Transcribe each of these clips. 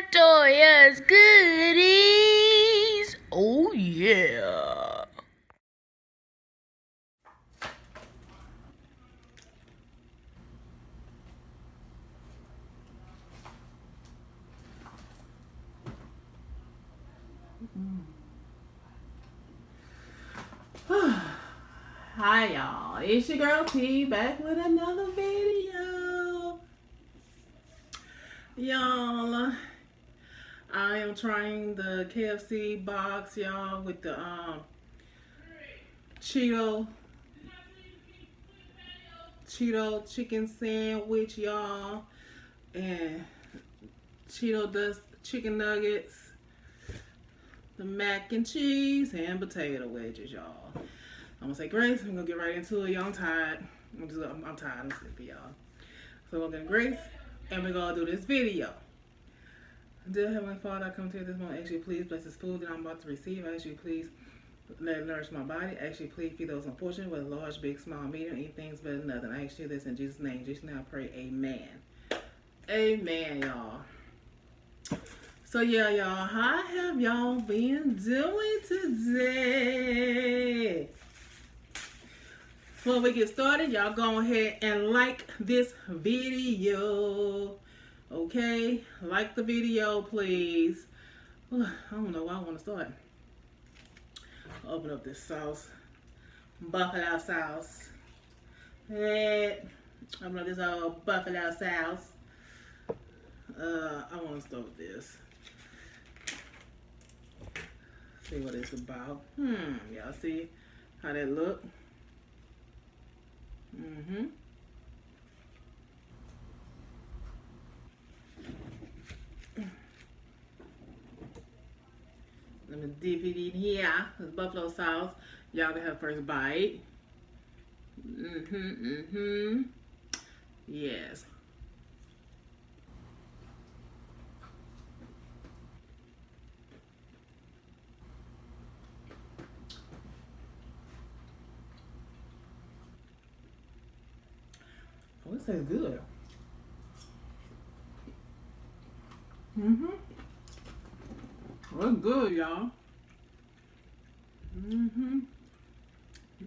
Toya's Goodies. Oh yeah. Hi y'all, it's your girl T back with another video. Y'all, I am trying the KFC box, y'all, with the Cheeto chicken sandwich, y'all, and Cheeto dust chicken nuggets, the mac and cheese, and potato wedges, y'all. I'm gonna say grace. I'm gonna get right into it, y'all. I'm tired. I'm tired. I'm sleepy, y'all. So we're gonna grace, and we're gonna do this video. Dear Heavenly Father, I come to you this moment. Ask you please bless this food that I'm about to receive. I ask you please let it nourish my body. I ask you please feed those unfortunate, whether large, big, small, medium, anything's better than nothing. I ask you this in Jesus' name. Jesus' name I pray. Amen. Amen, y'all. So yeah, y'all, how have y'all been doing today? Before we get started, y'all go ahead and like this video. Okay? Like the video, please. I don't know why I want to start. Open up this sauce. Buffalo sauce. Open up this old buffalo sauce. I want to start with this. See what it's about. Y'all see how that look? Let me dip it in here. This buffalo sauce. Y'all can have first bite. Yes. Oh, this tastes good. Well, it's good, y'all. I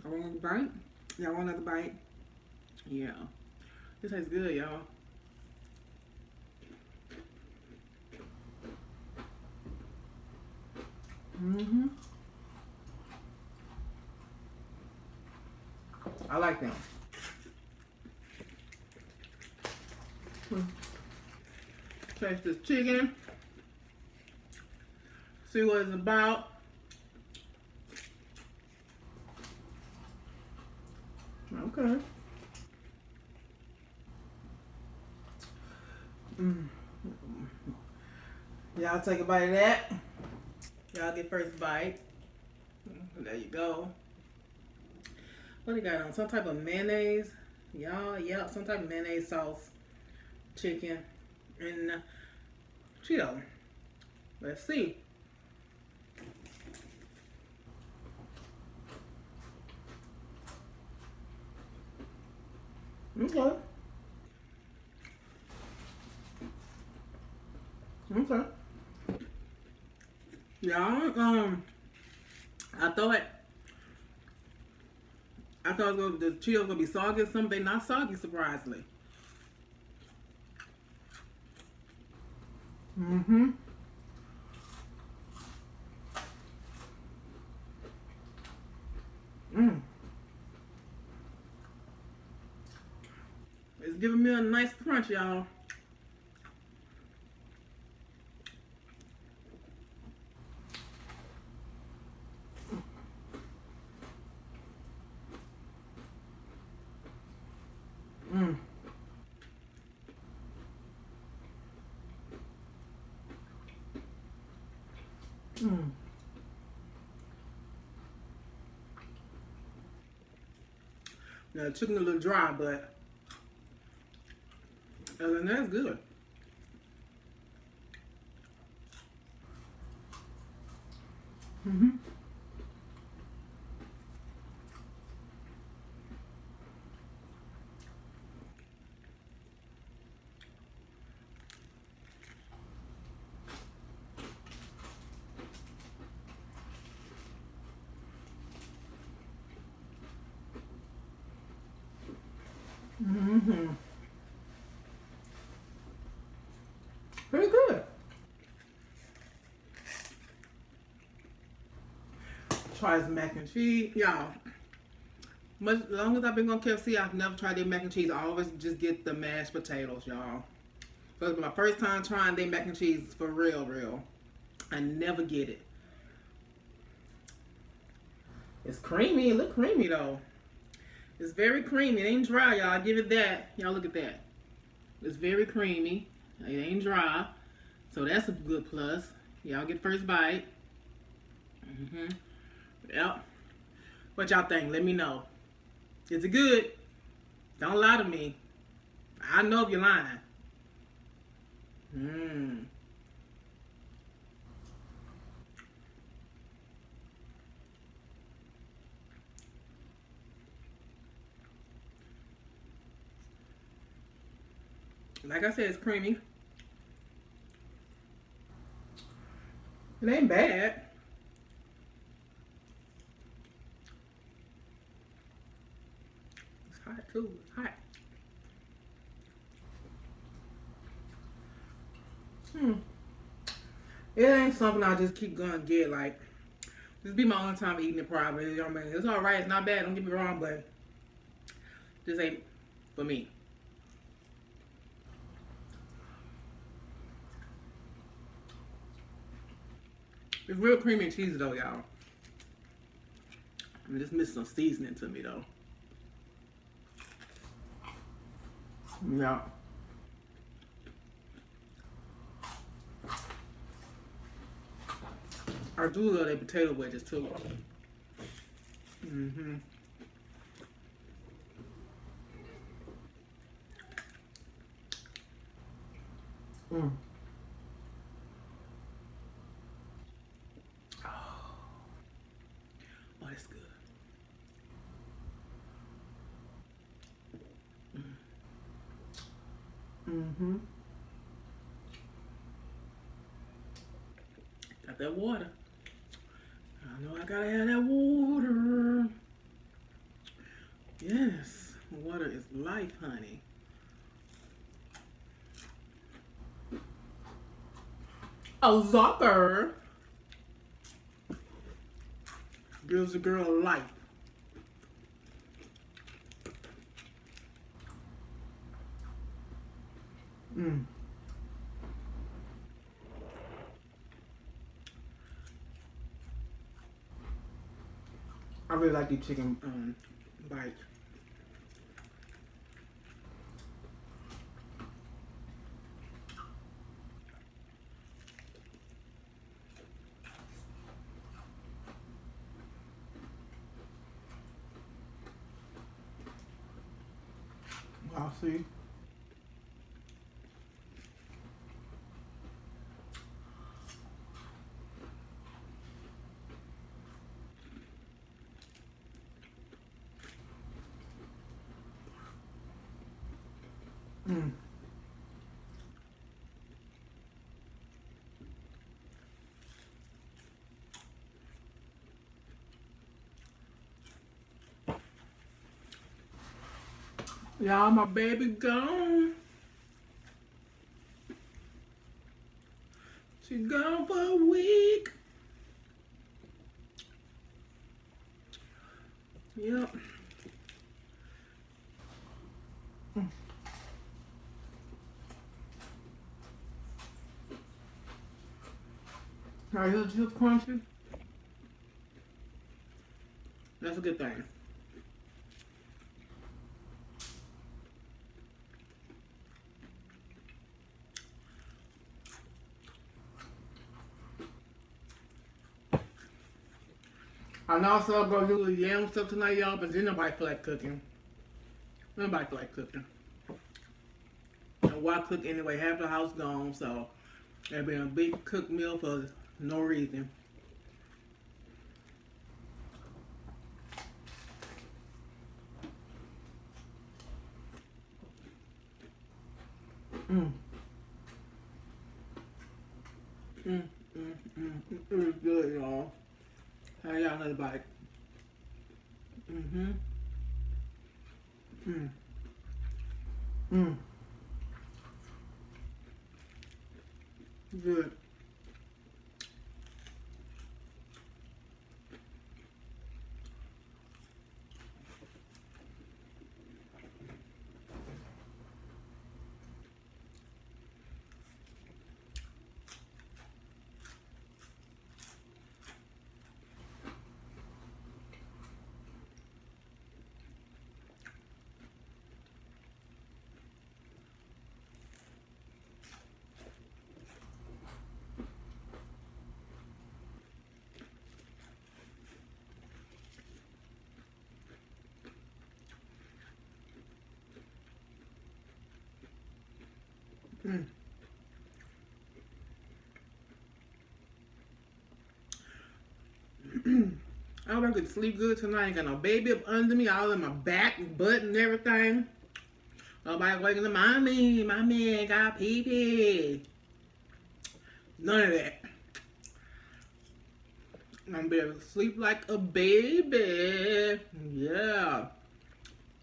want another bite. Y'all want another bite? Yeah. This tastes good, y'all. I like them. Taste this chicken. See what it's about. Okay. Y'all take a bite of that. Y'all get first bite. There you go. What do you got on? Some type of mayonnaise. Y'all, yeah, some type of mayonnaise sauce. Chicken. And Cheeto. Let's see. Okay. Okay. Yeah, I thought the Cheetos gonna be soggy or something. They not soggy, surprisingly. It's giving me a nice crunch, y'all. Now the chicken a little dry, but other than that, it's good. Mm-hmm. Pretty good. Try this mac and cheese. Y'all, much long as I've been going to KFC, I've never tried their mac and cheese. I always just get the mashed potatoes, y'all. So it's my first time trying their mac and cheese for real. I never get it. It's creamy. It look creamy though. It's very creamy. It ain't dry, y'all. Give it that. Y'all look at that. It's very creamy. It ain't dry. So that's a good plus. Y'all get first bite. Yep. What y'all think? Let me know. Is it good? Don't lie to me. I know if you're lying. Like I said, it's creamy. It ain't bad. It's hot too. It's hot. It ain't something I just keep gonna get. Like, this be my only time eating it probably. You know what I mean? It's alright. It's not bad. Don't get me wrong, but this ain't for me. It's real creamy and cheesy though, y'all. I'm just missing some seasoning to me though. Yeah. I do love their potato wedges too. Mm-hmm. Mm. Oh, that's good. Mm-hmm. Got that water. I know I gotta have that water. Yes, water is life, honey. A Zucker gives a girl life. Mm. I really like these chicken bites. I'll see. Mm. Y'all, my baby gone. She gone for a week. Yep. Are you too crunchy? That's a good thing. I know I said I'm gonna do the yam stuff tonight, y'all, but then nobody feel like cooking. Nobody feel like cooking. And why cook anyway? Half the house gone, so it'll be a big cook meal for no reason. Mm. Mm, It was good, y'all. How y'all another bite? Mm-hmm. Mm. Mm. Good. Mm. I hope I could sleep good tonight. Ain't got no baby up under me, all in my back and butt and everything. Nobody waking up, mommy, got pee pee. None of that. I'm gonna be able to sleep like a baby. Yeah.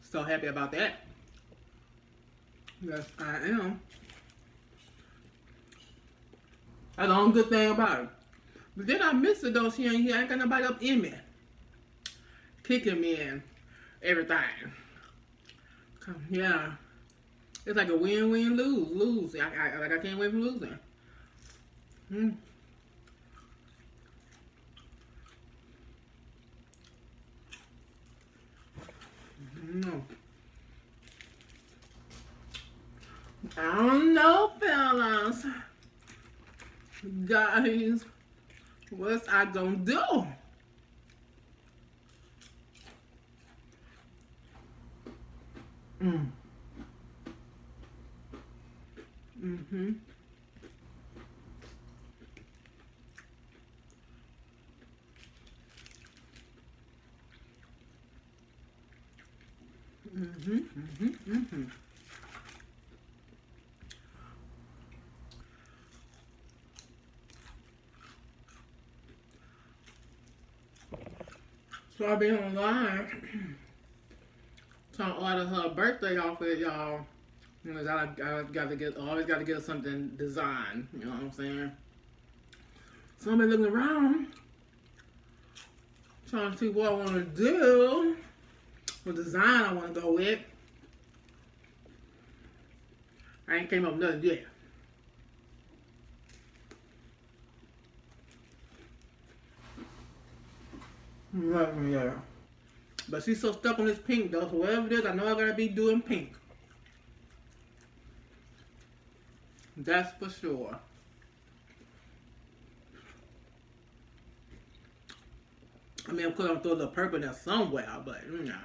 So happy about that. Yes, I am. That's the only good thing about it. But then I miss it though. She ain't here. I ain't got nobody up in me. Kicking me and everything. Yeah. It's like a win-win lose. I can't wait from losing. Hmm. No. I don't know, fellas. Guys, what's I gonna do? Mm. Mm-hmm. Mm-hmm. Mm-hmm. Mm-hmm. So I've been online trying to order her birthday off it, y'all. You know, I got to get, always got to get something designed. You know what I'm saying? So I've been looking around, trying to see what I want to do, what design I want to go with. I ain't came up with nothing yet. Nothing yet. But she's so stuck on this pink though, so whatever it is, I know I gotta be doing pink. That's for sure. I mean, of course, I'm throw a little purple there somewhere, but you know.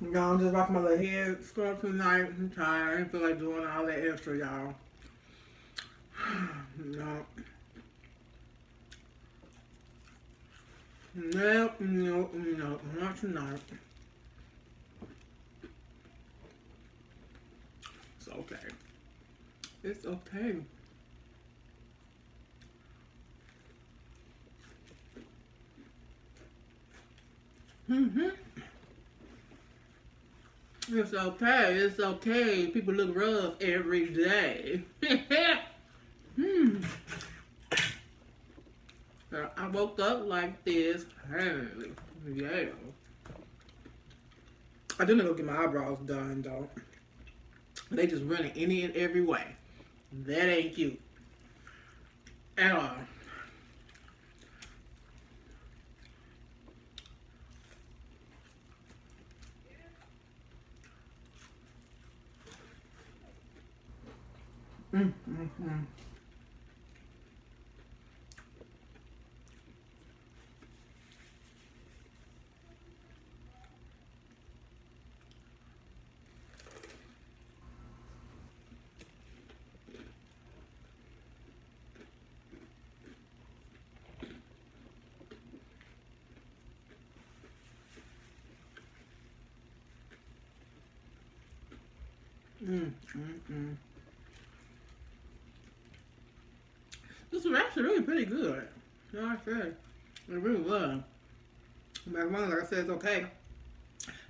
You know, I'm just rocking my little head scarf tonight. I'm tired. I didn't feel like doing all that extra, y'all. No. No, not tonight. It's okay. It's okay. Mm-hmm. It's okay. It's okay. People look rough every day. Hmm. I woke up like this. Hey, yeah. I didn't go get my eyebrows done though. They just running any and every way. That ain't cute at all. Mm, mm, mm. Mm, mm, mm. This was actually really pretty good. You know what I said? It really was. But as long as I said it's okay.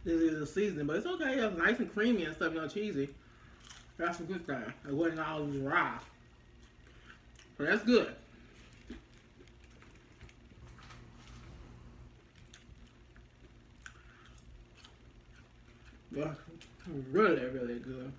This is the season, but it's okay. It's nice and creamy and stuff, cheesy. That's a good thing. It wasn't all dry. So that's good. Yeah, really, really good.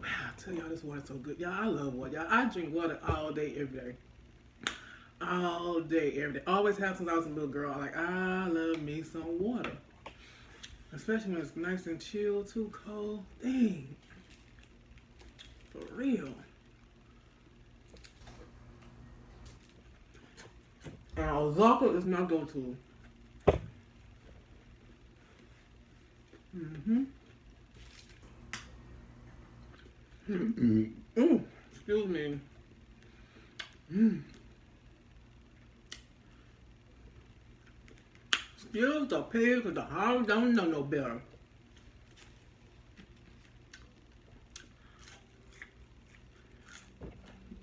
I tell y'all, this water's so good. Y'all, I love water. Y'all, I drink water all day, every day. All day, every day. Always have since I was a little girl. Like, I love me some water. Especially when it's nice and chill, too cold. Dang. For real. And Ozaka is my go-to. Mm-hmm. Ooh, excuse me. Excuse the pig, because the house don't know no better.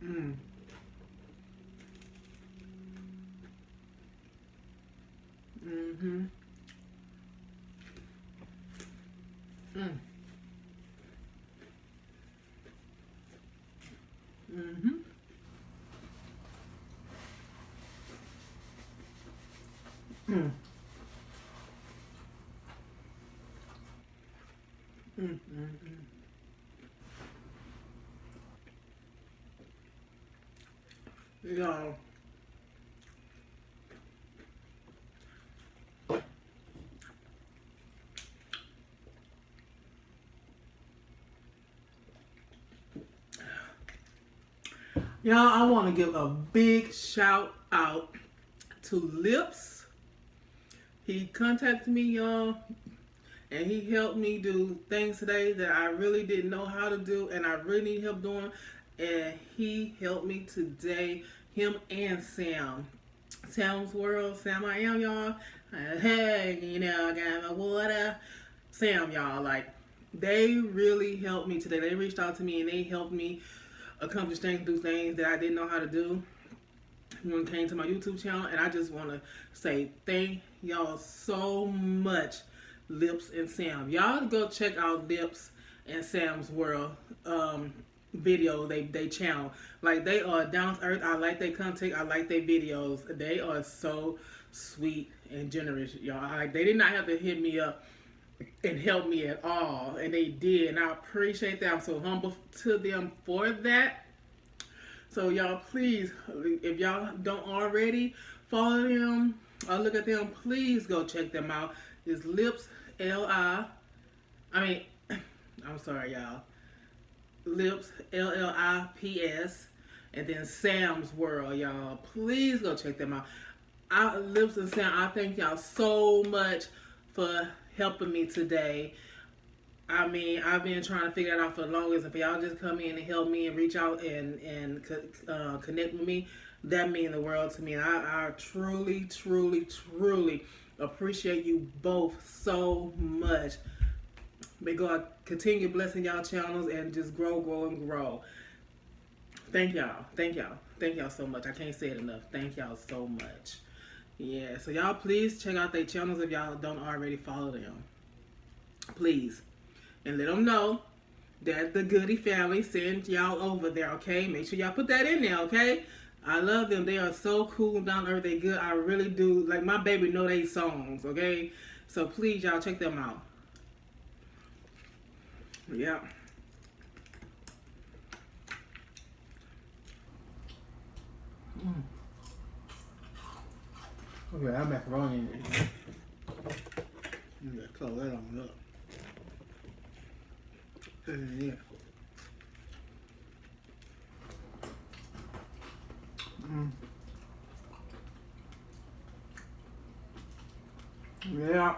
Mm. Mm-hmm. Mm. Mm-hmm. Mm. Mm. Mm. Y'all. Y'all, I want to give a big shout out to Lips. He contacted me, y'all, and he helped me do things today that I really didn't know how to do, and I really need help doing. And he helped me today. Him and Sam. Sam's World. Sam, I am, y'all. Hey, I got my water. Sam, y'all, like, they really helped me today. They reached out to me and they helped me accomplish things, do things that I didn't know how to do when it came to my YouTube channel. And I just want to say thank y'all so much, Lips and Sam. Y'all go check out Lips and Sam's World video, they channel. Like, they are down to earth. I like their content. I like their videos. They are so sweet and generous, y'all. Like, they did not have to hit me up and help me at all, and they did, and I appreciate that. I'm so humble to them for that. So y'all, please, if y'all don't already follow them or look at them, please go check them out. It's Lips I'm sorry, y'all. Lips LLIPS, and then Sam's World, y'all. Please go check them out. Lips and Sam, I thank y'all so much for helping me today. I mean, I've been trying to figure it out for the longest. If y'all just come in and help me and reach out and connect with me, that means the world to me. And I truly, truly, truly appreciate you both so much. May God continue blessing y'all channels and just grow, grow, and grow. Thank y'all. Thank y'all. Thank y'all so much. I can't say it enough. Thank y'all so much. Yeah, so y'all please check out their channels if y'all don't already follow them. Please. And let them know that the Goody family sent y'all over there, okay? Make sure y'all put that in there, okay? I love them. They are so cool, down to earth. They good. I really do. Like, my baby know they songs, okay? So please, y'all, check them out. Yeah. Okay, I have macaroni in there. You gotta close that on up. Yeah. Yeah.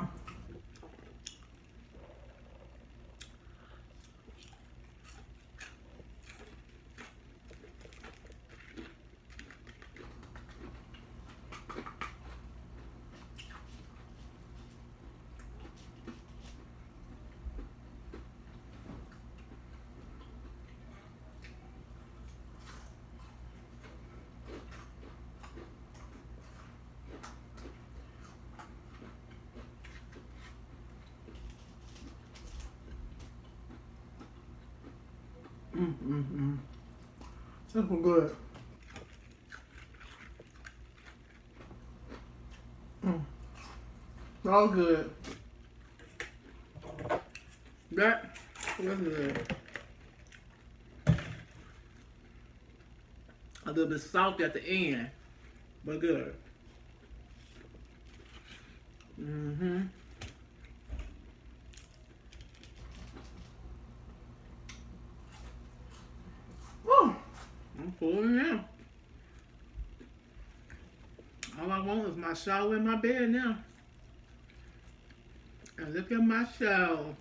That's good. All good. That was good. A little bit salty at the end, but good. Woo! I'm full now. All I want is my shower in my bed now. And look at my shower.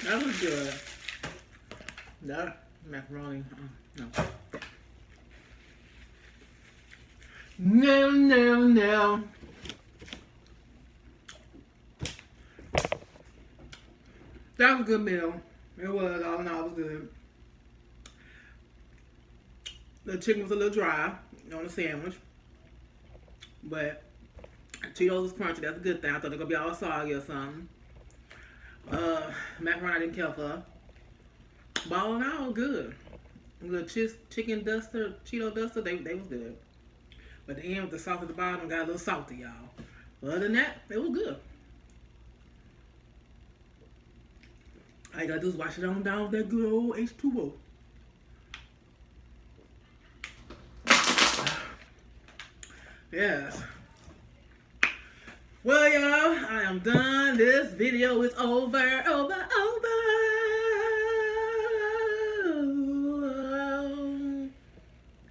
That was good. That macaroni, no. No. That was a good meal. It was, all in all, it was good. The chicken was a little dry on the sandwich. But Cheetos was crunchy. That's a good thing. I thought they were going to be all soggy or something. Macaroni I didn't care for. But all in all, good. The chicken duster, Cheeto duster, they was good. But the end with the salt at the bottom got a little salty, y'all. But other than that, it was good. All you gotta do is wash it on down with that good old H2O. Yes. Well, y'all, I am done. This video is over.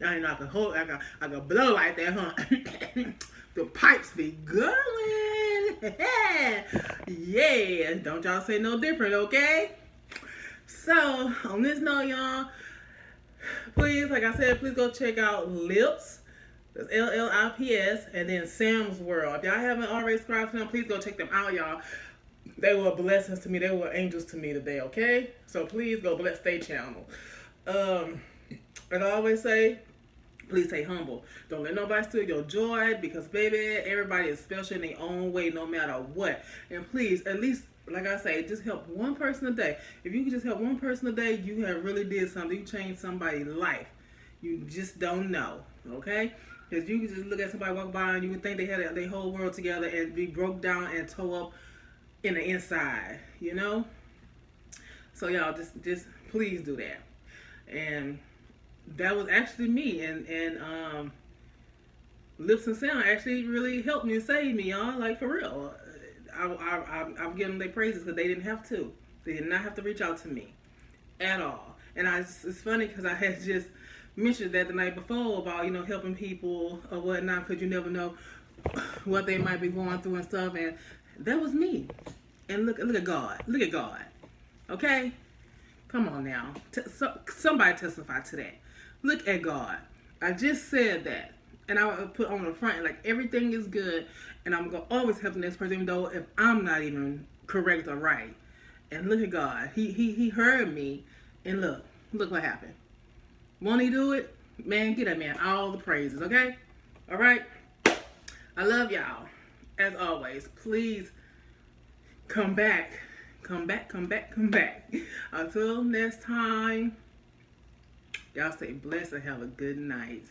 I ain't not gonna hold. I got blow like that, huh? The pipes be going. Yeah, don't y'all say no different, okay? So on this note, y'all, please, like I said, please go check out Lips. That's LLIPS, and then Sam's World. If y'all haven't already subscribed to them, please go check them out, y'all. They were blessings to me. They were angels to me today, okay? So please go bless their channel. As I always say, please stay humble. Don't let nobody steal your joy, because, baby, everybody is special in their own way, no matter what. And please, at least, like I say, just help one person a day. If you can just help one person a day, you have really did something. You changed somebody's life. You just don't know, okay? Because you can just look at somebody walk by and you would think they had their whole world together and be broke down and tore up in the inside, you know? So y'all, just please do that. And that was actually me. And Lips and Sound actually really helped me and saved me, y'all. Like, for real. I'm giving them their praises because they didn't have to. They did not have to reach out to me at all. And it's funny because I had just mentioned that the night before about, you know, helping people or whatnot, because you never know what they might be going through and stuff. And that was me. And look at God. Look at God. Okay? Come on now. Somebody testify to that. Look at God. I just said that. And I would put on the front, like, everything is good. And I'm going to always help the next person, even though if I'm not even correct or right. And look at God. He heard me. And look what happened. Won't he do it? Man, get that man all the praises, okay? All right? I love y'all. As always, please come back. Come back. Until next time, y'all stay blessed and have a good night.